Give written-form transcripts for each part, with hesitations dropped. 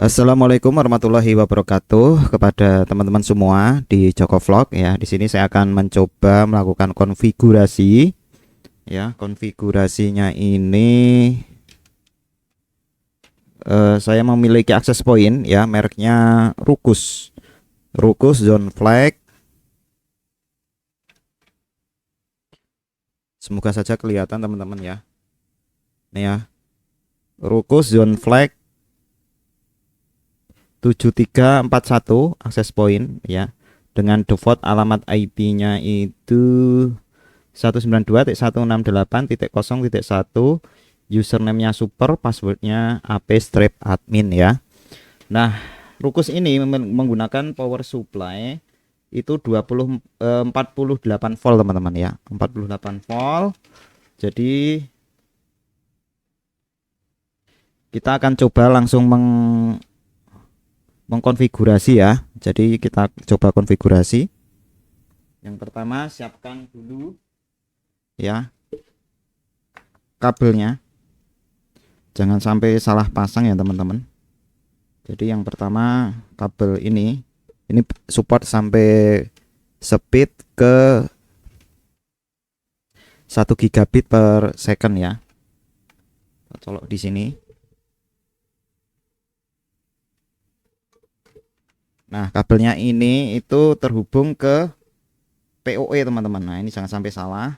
Assalamualaikum warahmatullahi wabarakatuh kepada teman-teman semua di Joko Vlog ya. Di sini saya akan mencoba melakukan konfigurasi ya. Konfigurasinya ini saya memiliki akses point ya, mereknya Rukus. Rukus Zone Flag. Semoga saja kelihatan teman-teman ya. Nih ya. Rukus Zone Flag 7341 akses point ya. Dengan default alamat IP-nya itu 192.168.0.1, username-nya super, passwordnya ap-admin ya. Nah, Rukus ini menggunakan power supply itu 48 volt teman-teman ya, 48 volt. Jadi kita akan coba langsung mengkonfigurasi ya. Jadi kita coba konfigurasi. Yang pertama siapkan dulu ya kabelnya, jangan sampai salah pasang ya teman-teman. Jadi yang pertama kabel ini support sampai speed ke 1 gigabit per second ya. Colok di sini. Nah, kabelnya ini itu terhubung ke PoE teman-teman. Nah, ini jangan sampai salah.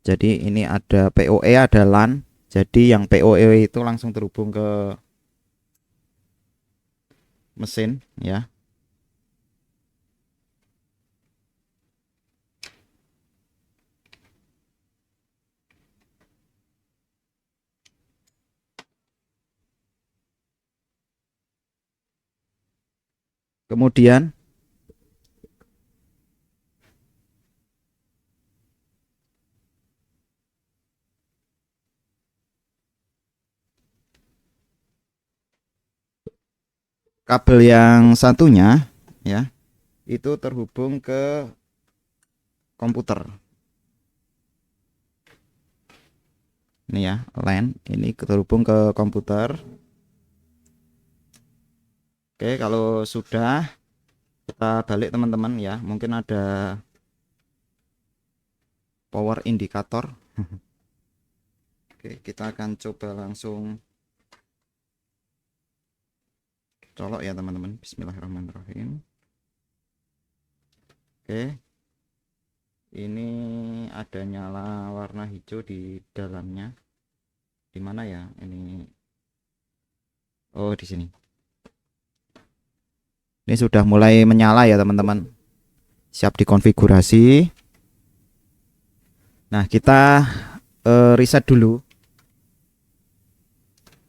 Jadi ini ada PoE, ada LAN. Jadi yang PoE itu langsung terhubung ke mesin ya. Kemudian kabel yang satunya ya itu terhubung ke komputer. Ini ya, LAN ini terhubung ke komputer. Oke, kalau sudah kita balik teman-teman ya. Mungkin ada power indikator. Oke, kita akan coba langsung colok ya teman-teman. Bismillahirrahmanirrahim. Oke, ini ada nyala warna hijau di dalamnya. Di mana ya ini? Oh, di sini. Ini sudah mulai menyala ya teman-teman. Siap dikonfigurasi. Nah, kita reset dulu.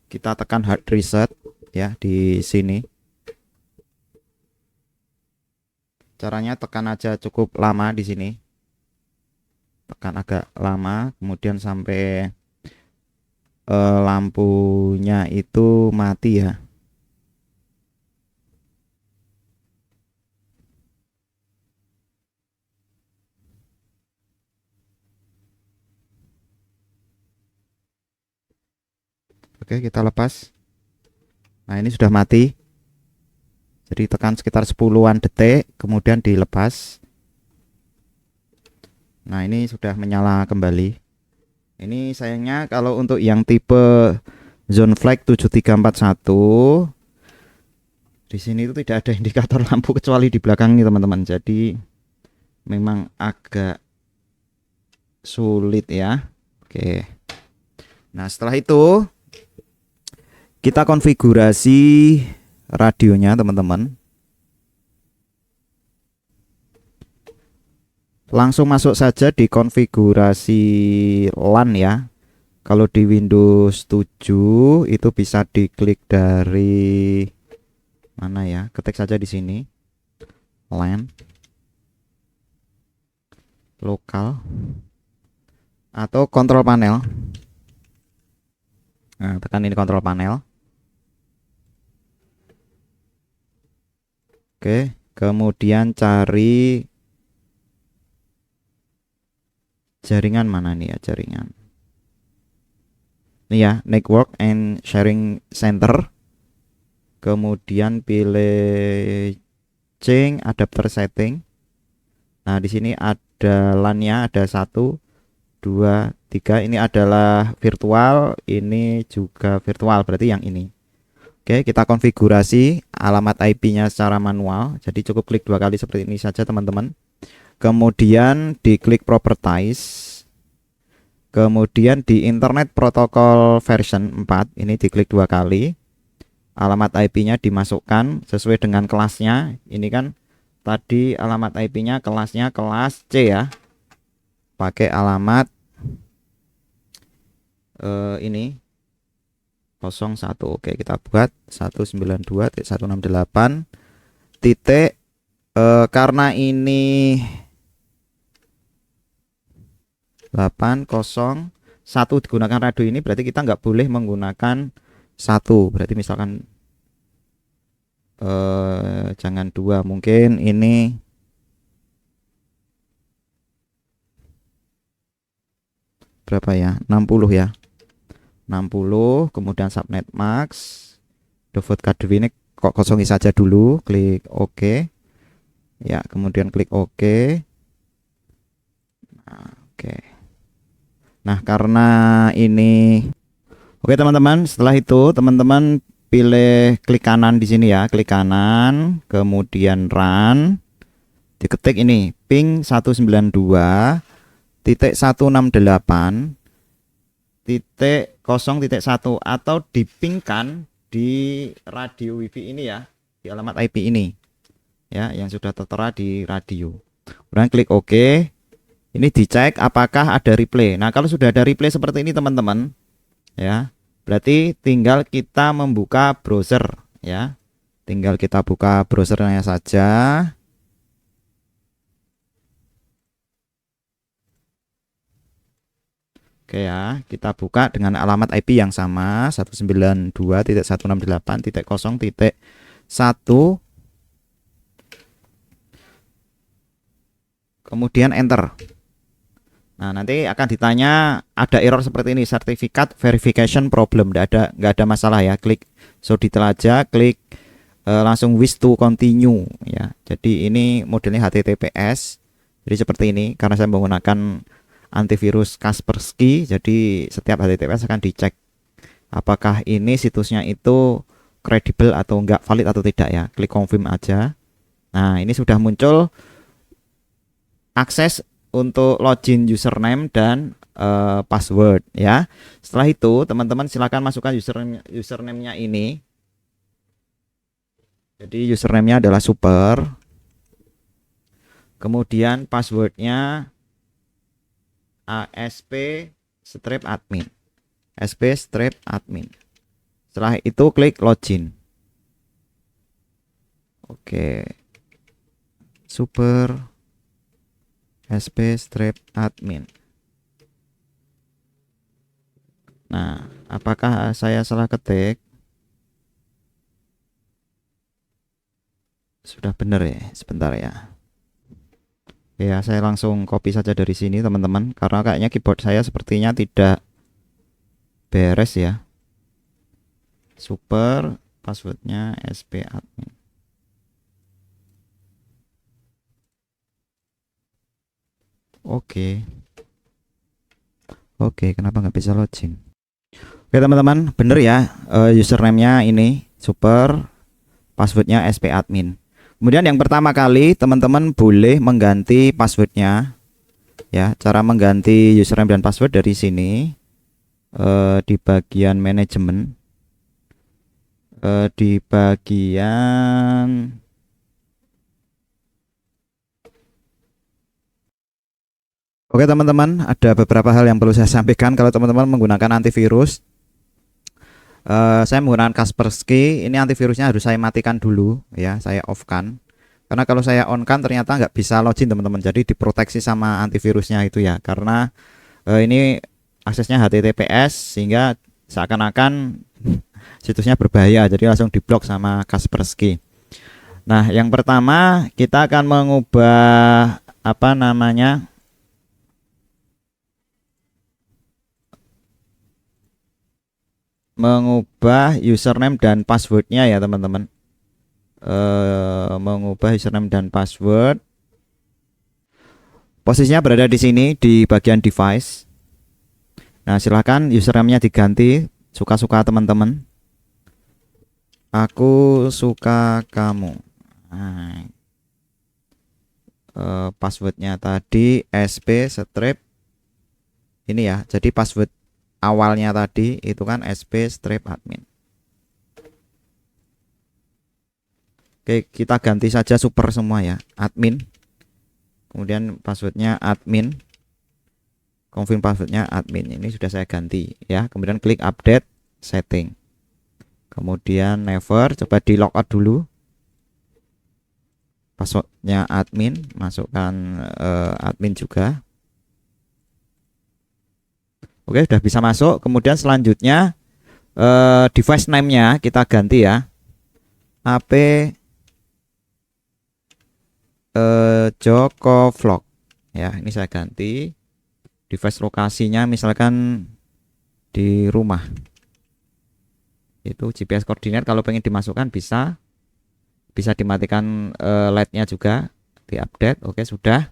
Kita tekan hard reset ya di sini. Caranya tekan aja cukup lama di sini. Tekan agak lama, kemudian sampai lampunya itu mati ya. Oke, kita lepas. Nah, ini sudah mati. Jadi tekan sekitar 10-an detik, kemudian dilepas. Nah, ini sudah menyala kembali. Ini sayangnya kalau untuk yang tipe Zone Flag 7341 di sini itu tidak ada indikator lampu kecuali di belakang ini teman-teman. Jadi memang agak sulit ya. Oke. Nah, setelah itu kita konfigurasi radionya teman-teman. Langsung masuk saja di konfigurasi LAN ya. Kalau di Windows 7 itu bisa diklik dari mana ya? Ketik saja di sini. LAN lokal atau kontrol panel. Nah, tekan ini kontrol panel. Oke, kemudian cari jaringan mana nih ya, jaringan. Ini ya, Network and Sharing Center. kemudian pilih change adapter setting. Nah, di sini ada LAN-nya, ada 1 2 3. Ini adalah virtual, ini juga virtual, berarti yang ini. Oke, kita konfigurasi alamat IP-nya secara manual. Jadi cukup klik 2 kali seperti ini saja, teman-teman. Kemudian diklik properties. Kemudian di Internet Protocol version 4, ini diklik 2 kali. Alamat IP-nya dimasukkan sesuai dengan kelasnya. Ini kan tadi alamat IP-nya kelasnya kelas C ya. Pakai alamat ini 01. Oke, kita buat 192.168 titik karena ini 801 digunakan radio ini, berarti kita nggak boleh menggunakan 1. Berarti misalkan jangan 2, mungkin ini berapa ya, 60 ya, 60. Kemudian subnet max default KDW ini kok kosongi saja dulu, klik OK ya, kemudian klik OK. Nah, oke. Nah, karena ini oke teman-teman, setelah itu teman-teman pilih klik kanan di sini ya, klik kanan, kemudian run, diketik ini ping 192.168.0.1 atau dipingkan di radio wifi ini ya, di alamat IP ini ya, yang sudah tertera di radio. Kemudian klik OK. Ini dicek apakah ada replay. Nah, kalau sudah ada replay seperti ini teman-teman ya, berarti tinggal kita membuka browser ya. Tinggal kita buka browsernya saja. Oke ya, kita buka dengan alamat IP yang sama 192.168.0.1. Kemudian enter. Nah, nanti akan ditanya ada error seperti ini, certificate verification problem. Nggak ada masalah ya. Klik show detail aja, klik langsung wish to continue ya. Jadi ini modelnya HTTPS. Jadi seperti ini, karena saya menggunakan antivirus Kaspersky, jadi setiap HTTPS akan dicek apakah ini situsnya itu kredibel atau enggak, valid atau tidak ya. Klik confirm aja. Nah, ini sudah muncul akses untuk login username dan password ya. Setelah itu teman-teman silakan masukkan username-nya ini. Jadi username-nya adalah super. Kemudian passwordnya ASP-admin. ASP-admin. Setelah itu klik login. Oke. Super ASP-admin. Nah, apakah saya salah ketik? Sudah benar ya? Sebentar ya. Ya, saya langsung copy saja dari sini teman-teman, karena kayaknya keyboard saya sepertinya tidak beres ya. Super, passwordnya SP-admin. Oke, kenapa nggak bisa login? Oke teman-teman, bener ya, username-nya ini super, passwordnya SP-admin. Kemudian yang pertama kali teman-teman boleh mengganti passwordnya ya. Cara mengganti username dan password dari sini di bagian manajemen, di bagian oke teman-teman, ada beberapa hal yang perlu saya sampaikan kalau teman-teman menggunakan antivirus. Saya menggunakan Kaspersky, ini antivirusnya harus saya matikan dulu ya, saya off kan, karena kalau saya on kan ternyata nggak bisa login teman-teman. Jadi diproteksi sama antivirusnya itu ya, karena ini aksesnya HTTPS sehingga seakan-akan situsnya berbahaya, jadi langsung diblok sama Kaspersky. Nah, yang pertama kita akan mengubah apa namanya, mengubah username dan passwordnya ya teman-teman. Mengubah username dan password. Posisinya berada di sini di bagian device. Nah, silahkan username-nya diganti suka-suka teman-teman. Aku suka kamu. Nah, passwordnya tadi sp strip ini ya. Jadi password awalnya tadi itu kan sp strip admin. Oke, kita ganti saja super semua ya, admin. Kemudian passwordnya admin. Confirm passwordnya admin. Ini sudah saya ganti ya. Kemudian klik update setting. Kemudian never, coba di logout dulu. Passwordnya admin, masukkan admin juga. Oke, sudah bisa masuk. Kemudian selanjutnya device name-nya kita ganti ya. AP Joko Vlog ya, ini saya ganti. Device lokasinya misalkan di rumah, itu GPS koordinat. Kalau pengen dimasukkan bisa dimatikan LED-nya juga, diupdate. Oke, sudah.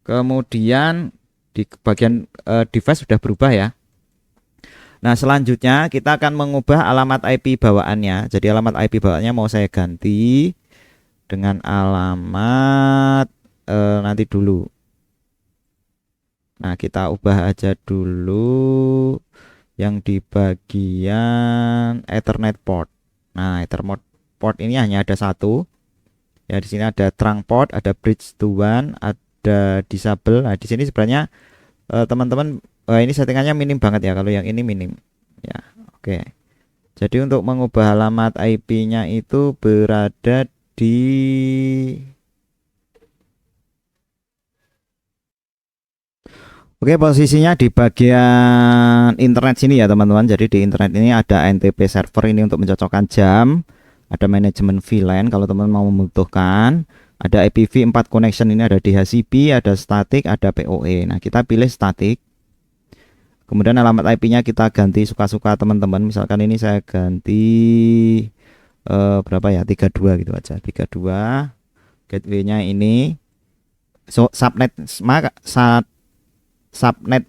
Kemudian di bagian device sudah berubah ya. Nah, selanjutnya kita akan mengubah alamat IP bawaannya. Jadi alamat IP bawaannya mau saya ganti dengan alamat nanti dulu. Nah, kita ubah aja dulu yang di bagian Ethernet port. Nah, Ethernet port ini hanya ada satu. Ya, di sini ada trunk port, ada bridge to WAN, ada disable. Nah, di sini sebenarnya teman-teman ini settingannya minim banget ya, kalau yang ini minim. Ya, oke. Jadi untuk mengubah alamat IP-nya itu berada di posisinya di bagian internet sini ya teman-teman. Jadi di internet ini ada NTP server ini untuk mencocokkan jam, ada manajemen VLAN kalau teman-teman mau membutuhkan, ada IPv4 connection ini ada DHCP, ada static, ada PoE. Nah, kita pilih static. Kemudian alamat IP-nya kita ganti suka-suka teman-teman. Misalkan ini saya ganti berapa ya, 32 gitu aja, 32. Gateway-nya ini subnet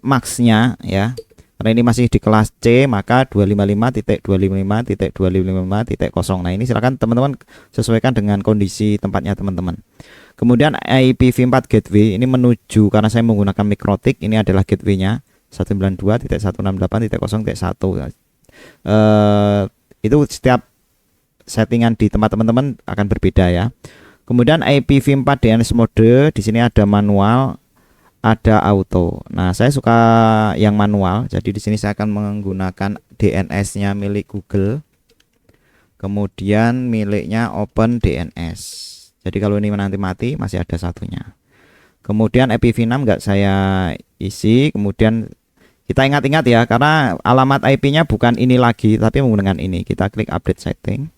max-nya ya, karena ini masih di kelas C, maka 255.255.255.0. Nah, ini silakan teman-teman sesuaikan dengan kondisi tempatnya teman-teman. Kemudian IPv4 gateway ini menuju, karena saya menggunakan Mikrotik, ini adalah gateway-nya 192.168.0.1. Itu setiap settingan di tempat teman-teman akan berbeda ya. Kemudian IPv4 DNS mode, di sini ada manual, ada auto. Nah, saya suka yang manual. Jadi di sini saya akan menggunakan DNS-nya milik Google. Kemudian miliknya Open DNS. Jadi kalau ini nanti mati masih ada satunya. Kemudian IPv6 enggak saya isi. Kemudian kita ingat-ingat ya, karena alamat IP-nya bukan ini lagi tapi menggunakan ini. Kita klik update setting.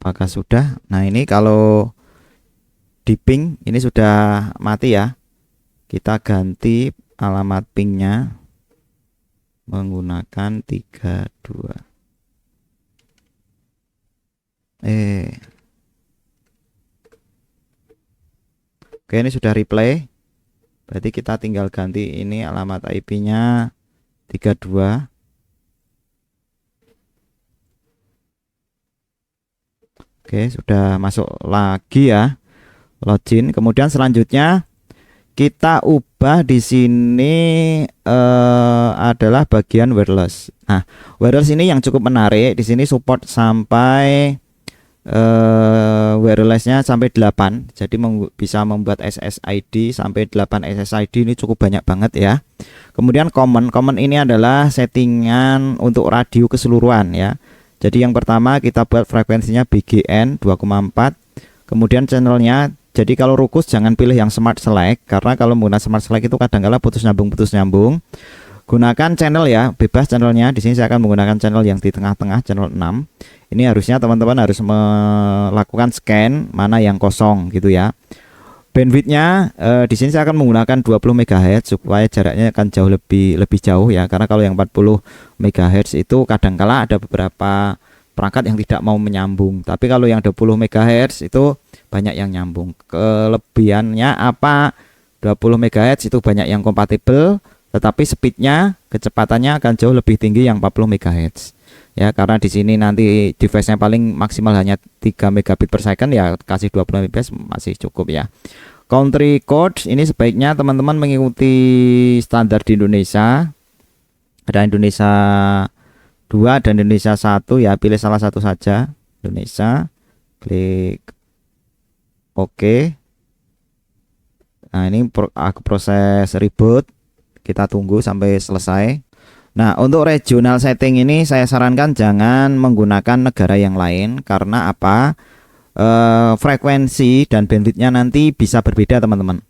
Apakah sudah? Nah, ini kalau di ping ini sudah mati ya. Kita ganti alamat pingnya menggunakan 32. Oke, ini sudah replay. Berarti kita tinggal ganti ini alamat IP-nya 32. Oke, sudah masuk lagi ya, login. Kemudian selanjutnya kita ubah di sini adalah bagian wireless. Nah, wireless ini yang cukup menarik. Di sini support sampai wirelessnya sampai 8. Jadi bisa membuat SSID sampai 8 SSID, ini cukup banyak banget ya. Kemudian common ini adalah settingan untuk radio keseluruhan ya. Jadi yang pertama kita buat frekuensinya BGN 2,4. Kemudian channelnya, jadi kalau rukus jangan pilih yang smart select, karena kalau menggunakan smart select itu kadang-kala putus nyambung. Gunakan channel ya, bebas channelnya. Di sini saya akan menggunakan channel yang di tengah-tengah, channel 6. Ini harusnya teman-teman harus melakukan scan mana yang kosong gitu ya. Bandwidthnya di sini saya akan menggunakan 20 MHz supaya jaraknya akan jauh lebih jauh ya, karena kalau yang 40 MHz itu kadangkala ada beberapa perangkat yang tidak mau menyambung, tapi kalau yang 20 MHz itu banyak yang nyambung. Kelebihannya apa? 20 MHz itu banyak yang kompatibel, tetapi speednya, kecepatannya akan jauh lebih tinggi yang 40 MHz ya, karena di sini nanti device-nya paling maksimal hanya 3 megabit per second ya, kasih 20 Mbps masih cukup ya. Country code ini sebaiknya teman-teman mengikuti standar di Indonesia. Ada Indonesia 2 dan Indonesia 1 ya, pilih salah satu saja. Indonesia, klik OK. Nah, ini proses reboot, kita tunggu sampai selesai. Nah, untuk regional setting ini saya sarankan jangan menggunakan negara yang lain, karena apa? Frekuensi dan bandwidthnya nanti bisa berbeda teman-teman.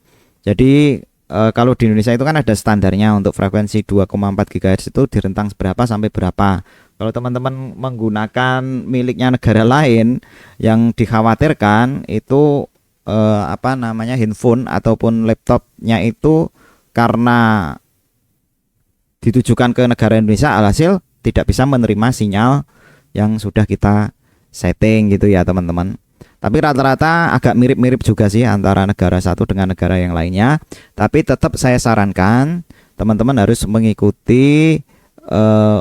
Jadi kalau di Indonesia itu kan ada standarnya untuk frekuensi 2,4 GHz itu di rentang berapa sampai berapa. Kalau teman-teman menggunakan miliknya negara lain, yang dikhawatirkan itu handphone ataupun laptopnya itu karena ditujukan ke negara Indonesia, alhasil tidak bisa menerima sinyal yang sudah kita setting gitu ya teman-teman. Tapi rata-rata agak mirip-mirip juga sih antara negara satu dengan negara yang lainnya. Tapi tetap saya sarankan teman-teman harus mengikuti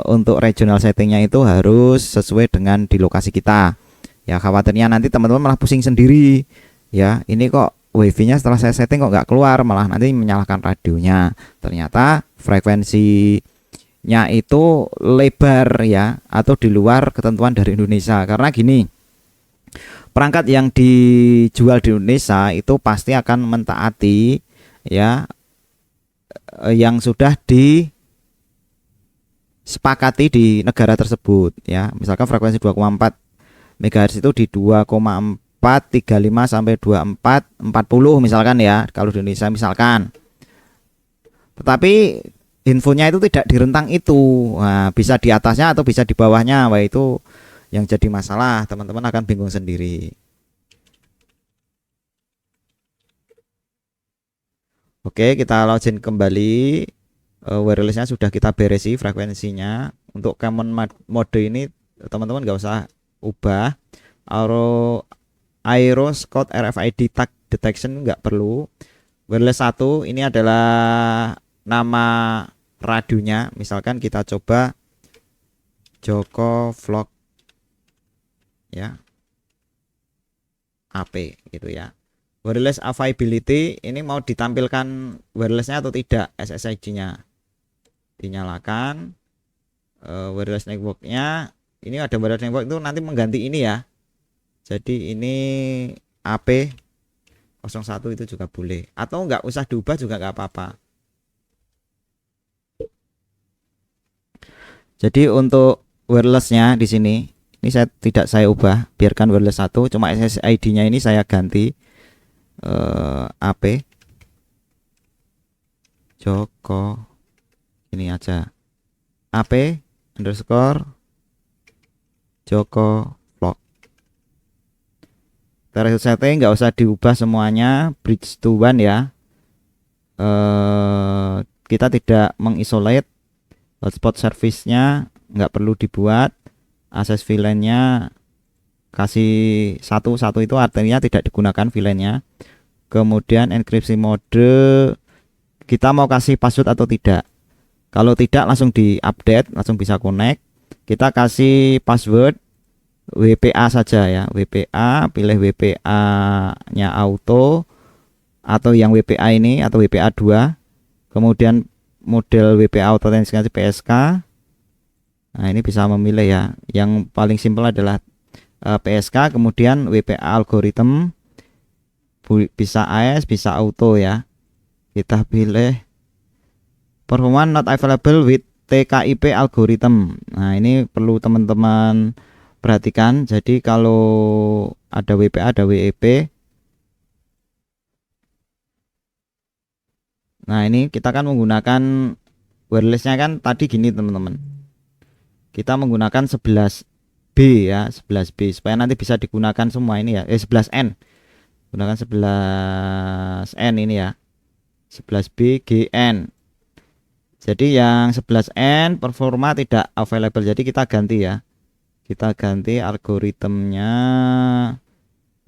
untuk regional settingnya itu harus sesuai dengan di lokasi kita. Ya, khawatirnya nanti teman-teman malah pusing sendiri. Ya, ini kok wifi-nya setelah saya setting kok nggak keluar, malah nanti menyalakan radionya. Ternyata frekuensinya itu lebar ya, atau di luar ketentuan dari Indonesia. Karena gini, perangkat yang dijual di Indonesia itu pasti akan mentaati ya yang sudah disepakati di negara tersebut ya. Misalkan frekuensi 2,4 MHz itu di 2,435 sampai 2440 misalkan ya, kalau di Indonesia misalkan. Tetapi infonya itu tidak di rentang itu. Nah, bisa di atasnya atau bisa di bawahnya. Wah, itu yang jadi masalah, teman-teman akan bingung sendiri. Oke, kita login kembali. Wirelessnya sudah kita beresi frekuensinya. Untuk common mode ini teman-teman nggak usah ubah. Aero Scott RFID tag detection nggak perlu. Wireless 1 ini adalah nama radionya. Misalkan kita coba Joko Vlog ya, AP gitu ya. Wireless availability ini mau ditampilkan wirelessnya atau tidak, SSID-nya dinyalakan. Wireless network-nya ini ada wireless network itu nanti mengganti ini ya. Jadi ini AP 01 itu juga boleh, atau nggak usah diubah juga nggak apa-apa. Jadi untuk wirelessnya di sini ini tidak saya ubah, biarkan wireless 1, cuma SSID-nya ini saya ganti AP Joko ini aja, AP underscore Joko Vlog. Terus setting nggak usah diubah semuanya, bridge to one ya. Kita tidak mengisolate. Hotspot service-nya nggak perlu dibuat. Akses VLAN-nya kasih satu itu artinya tidak digunakan VLAN-nya. Kemudian enkripsi mode, kita mau kasih password atau tidak. Kalau tidak langsung di-update, langsung bisa connect. Kita kasih password WPA saja ya, WPA, pilih WPA-nya auto atau yang WPA ini atau WPA 2. Kemudian model WPA autentikasi PSK. Nah, ini bisa memilih ya. Yang paling simpel adalah PSK, kemudian WPA algorithm, bisa AS, bisa auto ya. Kita pilih performance not available with TKIP algorithm. Nah, ini perlu teman-teman perhatikan. Jadi kalau ada WPA, ada WEP. Nah, ini kita kan menggunakan wirelessnya kan tadi gini teman-teman. Kita menggunakan 11B ya, 11B supaya nanti bisa digunakan semua ini ya. 11N. Gunakan 11N ini ya. 11B GN. Jadi yang 11N performa tidak available. Jadi kita ganti ya. Kita ganti algoritmnya.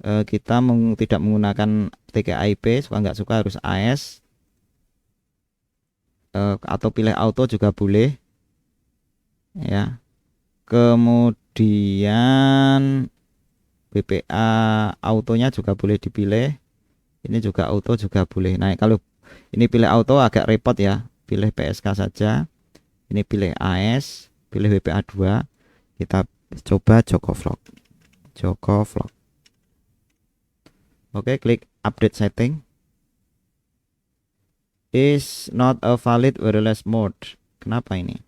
Kita tidak menggunakan TKIP, suka nggak suka harus AS. Atau pilih auto juga boleh ya. Kemudian BPA autonya juga boleh dipilih. Ini juga auto juga boleh. Nah, kalau ini pilih auto agak repot ya. Pilih PSK saja. Ini pilih AS, pilih BPA 2. Kita coba Joko Vlog. Joko Vlog. Oke, klik update setting. Is not a valid wireless mode. Kenapa ini?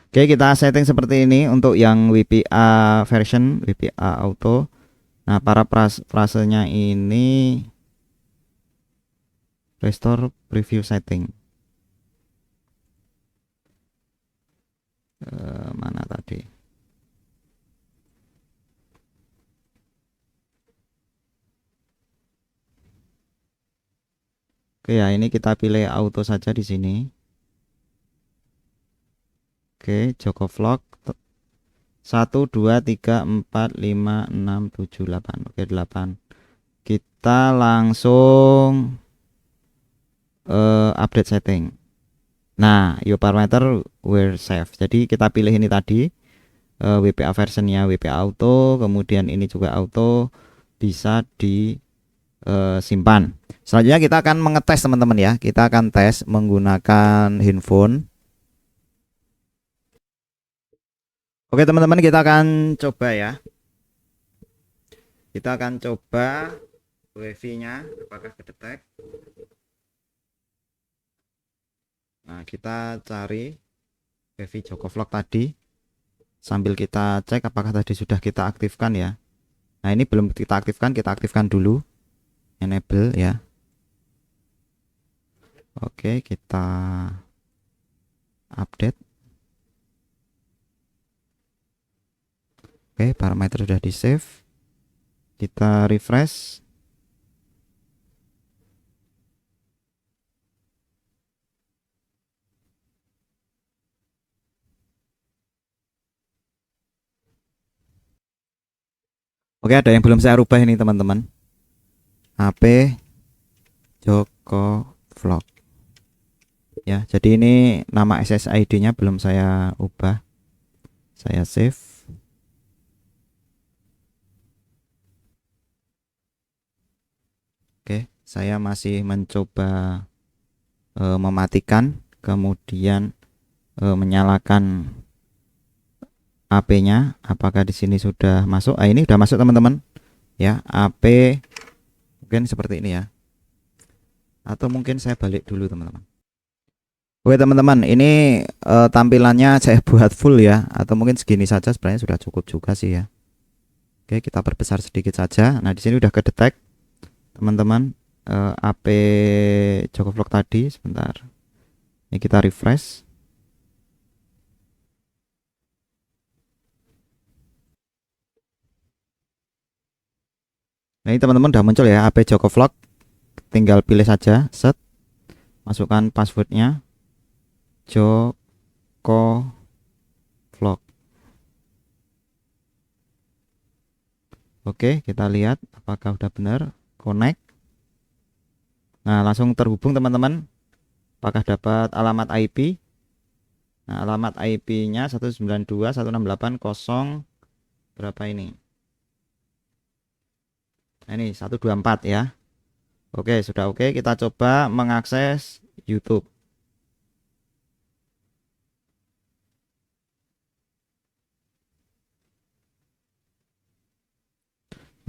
Oke, kita setting seperti ini untuk yang WPA version, WPA auto. Nah, para frasenya ini restore preview setting. Mana tadi? Oke ya, ini kita pilih auto saja di sini. Oke, Joko Vlog 1 2 3 4 5 6 7 8. Oke, 8. Kita langsung update setting. Nah, your parameter were saved. Jadi kita pilih ini tadi WPA versionnya WPA auto, kemudian ini juga auto, bisa disimpan. Selanjutnya kita akan mengetes teman-teman ya. Kita akan tes menggunakan handphone. Oke teman-teman, kita akan coba ya. Kita akan coba wifi-nya apakah kedetek. Nah, kita cari wifi Joko Vlog tadi. Sambil kita cek apakah tadi sudah kita aktifkan ya. Nah, ini belum kita aktifkan dulu. Enable ya. Oke, kita update. Oke, parameter sudah di save. Kita refresh. Oke, ada yang belum saya rubah ini teman-teman. HP Joko Vlog. Ya, jadi ini nama SSID-nya belum saya ubah. Saya save. Oke, saya masih mencoba mematikan, kemudian menyalakan AP-nya. Apakah di sini sudah masuk? Ah, ini sudah masuk teman-teman. Ya, AP mungkin seperti ini ya. Atau mungkin saya balik dulu teman-teman. Oke teman-teman, ini tampilannya saya buat full ya, atau mungkin segini saja sebenarnya sudah cukup juga sih ya. Oke, kita perbesar sedikit saja. Nah, di sini udah kedetek teman-teman AP Joko Vlog tadi. Sebentar. Ini kita refresh. Nah, ini teman-teman udah muncul ya AP Joko Vlog. Tinggal pilih saja, set. Masukkan passwordnya Joko Vlog. Oke, kita lihat apakah udah benar connect. Nah, langsung terhubung teman-teman. Apakah dapat alamat IP? Nah, alamat IP-nya 192.168.0 berapa ini? Nah, ini 124 ya. Oke, sudah oke. Kita coba mengakses YouTube.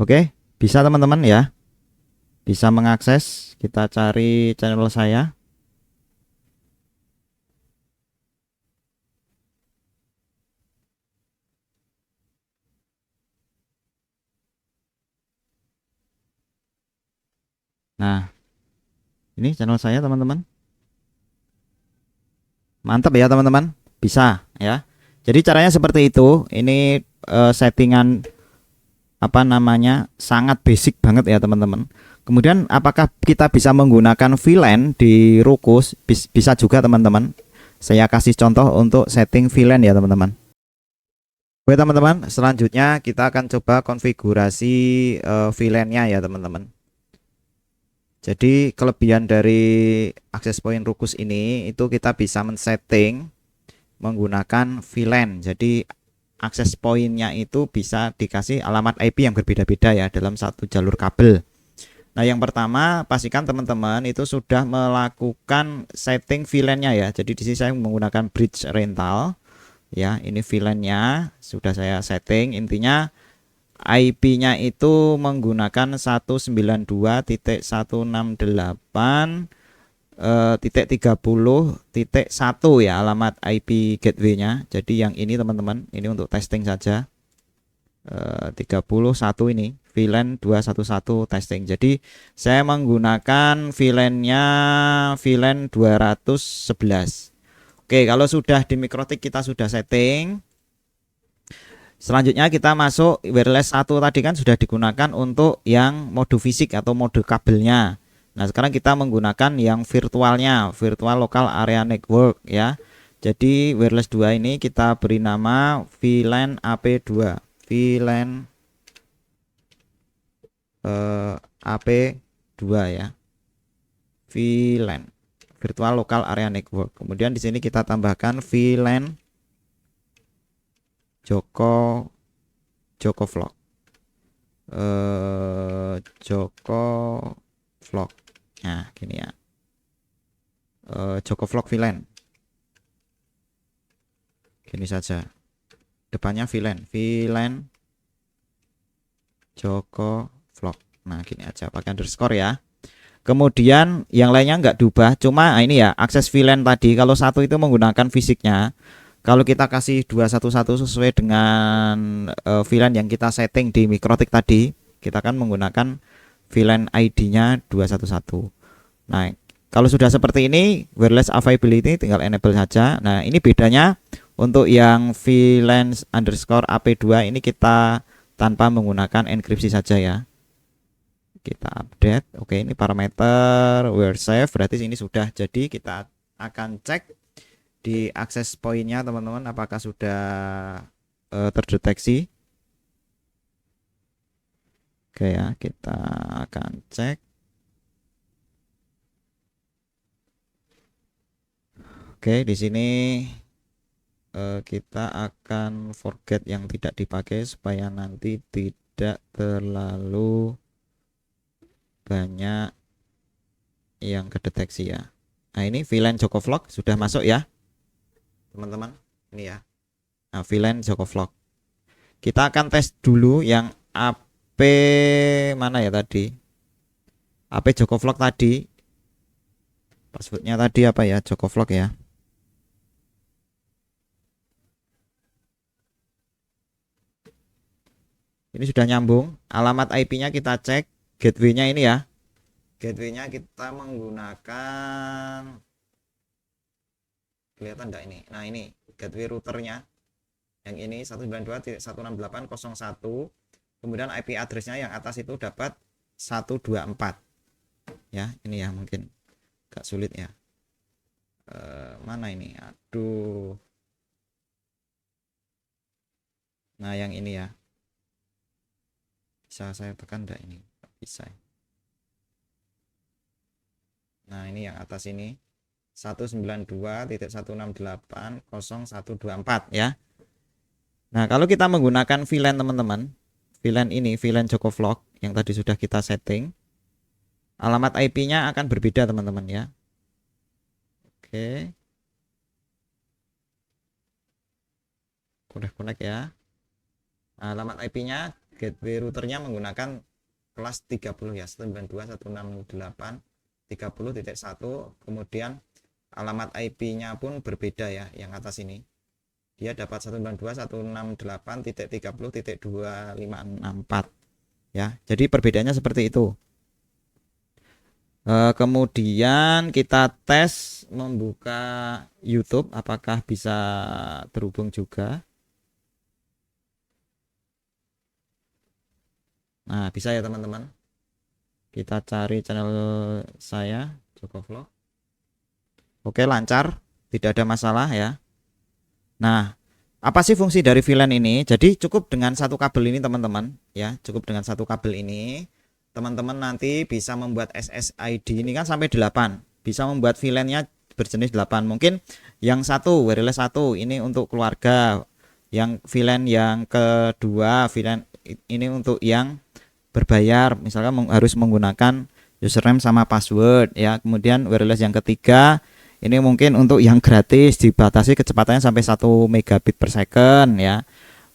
Oke, bisa teman-teman ya. Bisa mengakses. Kita cari channel saya. Nah, ini channel saya teman-teman. Mantap ya teman-teman, bisa ya. Jadi caranya seperti itu. Ini settingan apa namanya sangat basic banget ya teman-teman. Kemudian apakah kita bisa menggunakan VLAN di Rukus? Bisa juga teman-teman. Saya kasih contoh untuk setting VLAN ya teman-teman. Oke teman-teman, selanjutnya kita akan coba konfigurasi VLAN-nya ya teman-teman. Jadi kelebihan dari access point Rukus ini itu kita bisa men-setting menggunakan VLAN. Jadi akses poinnya itu bisa dikasih alamat IP yang berbeda-beda ya dalam satu jalur kabel. Nah, yang pertama pastikan teman-teman itu sudah melakukan setting VLAN-nya ya. Jadi di sini saya menggunakan bridge rental ya. Ini VLAN-nya sudah saya setting. Intinya IP-nya itu menggunakan 192.168 titik 30.1 ya alamat IP gateway-nya. Jadi yang ini teman-teman, ini untuk testing saja. 31 ini VLAN 211 testing. Jadi saya menggunakan VLAN-nya VLAN 211. Oke, kalau sudah di Mikrotik kita sudah setting. Selanjutnya kita masuk wireless 1 tadi kan sudah digunakan untuk yang mode fisik atau mode kabelnya. Nah, sekarang kita menggunakan yang virtualnya, virtual local area network ya. Jadi wireless 2 ini kita beri nama VLAN AP2. VLAN AP2 ya. VLAN virtual local area network. Kemudian di sini kita tambahkan VLAN Joko Vlog. Joko Vlog. Nah, gini ya. Joko Vlog VLAN. Gini saja. Depannya VLAN Joko Vlog. Nah, gini aja pakai underscore ya. Kemudian yang lainnya nggak diubah, cuma ini ya akses VLAN tadi kalau satu itu menggunakan fisiknya. Kalau kita kasih 211 sesuai dengan VLAN yang kita setting di Mikrotik tadi, kita akan menggunakan VLAN ID-nya 211. Nah, kalau sudah seperti ini, wireless availability tinggal enable saja. Nah, ini bedanya untuk yang VLAN underscore AP2 ini kita tanpa menggunakan enkripsi saja ya. Kita update. Oke, ini parameter where save berarti ini sudah. Jadi kita akan cek di akses poinnya teman-teman apakah sudah terdeteksi. Oke ya, kita akan cek. Oke, di sini kita akan forget yang tidak dipakai supaya nanti tidak terlalu banyak yang kedeteksi ya. Nah, ini VLAN Joko Vlog sudah masuk ya teman-teman, ini ya. Nah, VLAN Joko Vlog kita akan tes dulu yang AP mana ya tadi, AP Joko Vlog tadi, passwordnya tadi apa ya, Joko Vlog ya. Ini sudah nyambung, alamat IP-nya kita cek, gateway-nya ini ya. Gateway-nya kita menggunakan, kelihatan enggak ini? Nah, ini gateway routernya. Yang ini 192.168.01. Kemudian IP address-nya yang atas itu dapat 124. Ya, ini ya mungkin agak sulit ya. Mana ini? Aduh. Nah, yang ini ya. Bisa saya tekan enggak ini? Bisa. Nah, ini yang atas ini 192.168.0124 ya. Nah, kalau kita menggunakan VLAN teman-teman, VLAN ini, VLAN Joko Vlog yang tadi sudah kita setting, alamat IP-nya akan berbeda teman-teman ya. Oke. Udah connect ya. Nah, alamat IP-nya gateway routernya menggunakan kelas 30 ya, 192.168.30.1. Kemudian alamat IP-nya pun berbeda ya, yang atas ini. Dia dapat 192.168.30.254 ya. Jadi perbedaannya seperti itu. Kemudian kita tes membuka YouTube, apakah bisa terhubung juga. Nah, bisa ya teman-teman. Kita cari channel saya, Joko Vlog. Oke, lancar, tidak ada masalah ya. Nah, apa sih fungsi dari VLAN ini? Jadi cukup dengan satu kabel ini teman-teman ya, cukup dengan satu kabel ini. Teman-teman nanti bisa membuat SSID ini kan sampai 8. Bisa membuat VLAN-nya berjenis 8. Mungkin yang satu wireless 1 ini untuk keluarga. Yang VLAN yang kedua, VLAN ini untuk yang berbayar, misalkan harus menggunakan username sama password ya. Kemudian wireless yang ketiga ini mungkin untuk yang gratis, dibatasi kecepatannya sampai 1 megabit per second ya.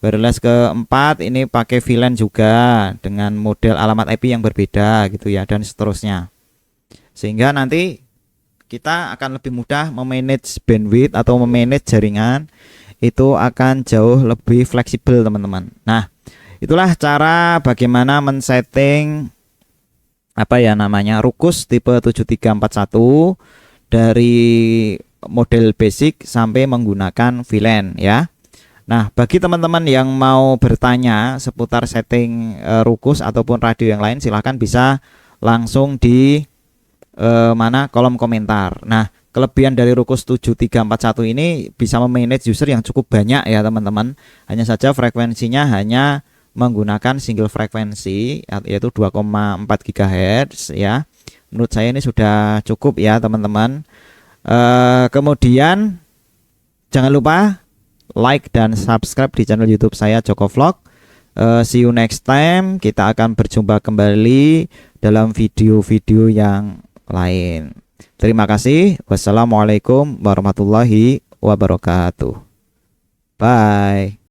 Wireless keempat ini pakai VLAN juga dengan model alamat IP yang berbeda gitu ya, dan seterusnya. Sehingga nanti kita akan lebih mudah memanage bandwidth atau memanage jaringan, itu akan jauh lebih fleksibel teman-teman. Nah, itulah cara bagaimana men-setting apa ya namanya rukus tipe 7341 dari model basic sampai menggunakan VLAN ya. Nah, bagi teman-teman yang mau bertanya seputar setting rukus ataupun radio yang lain, silahkan bisa langsung di mana kolom komentar. Nah, kelebihan dari rukus 7341 ini bisa memanage user yang cukup banyak ya teman-teman. Hanya saja frekuensinya hanya menggunakan single frekuensi yaitu 2,4 GHz ya. Menurut saya ini sudah cukup ya teman-teman. Kemudian jangan lupa like dan subscribe di channel YouTube saya Joko Vlog. See you next time. Kita akan berjumpa kembali dalam video-video yang lain. Terima kasih. Wassalamualaikum warahmatullahi wabarakatuh. Bye.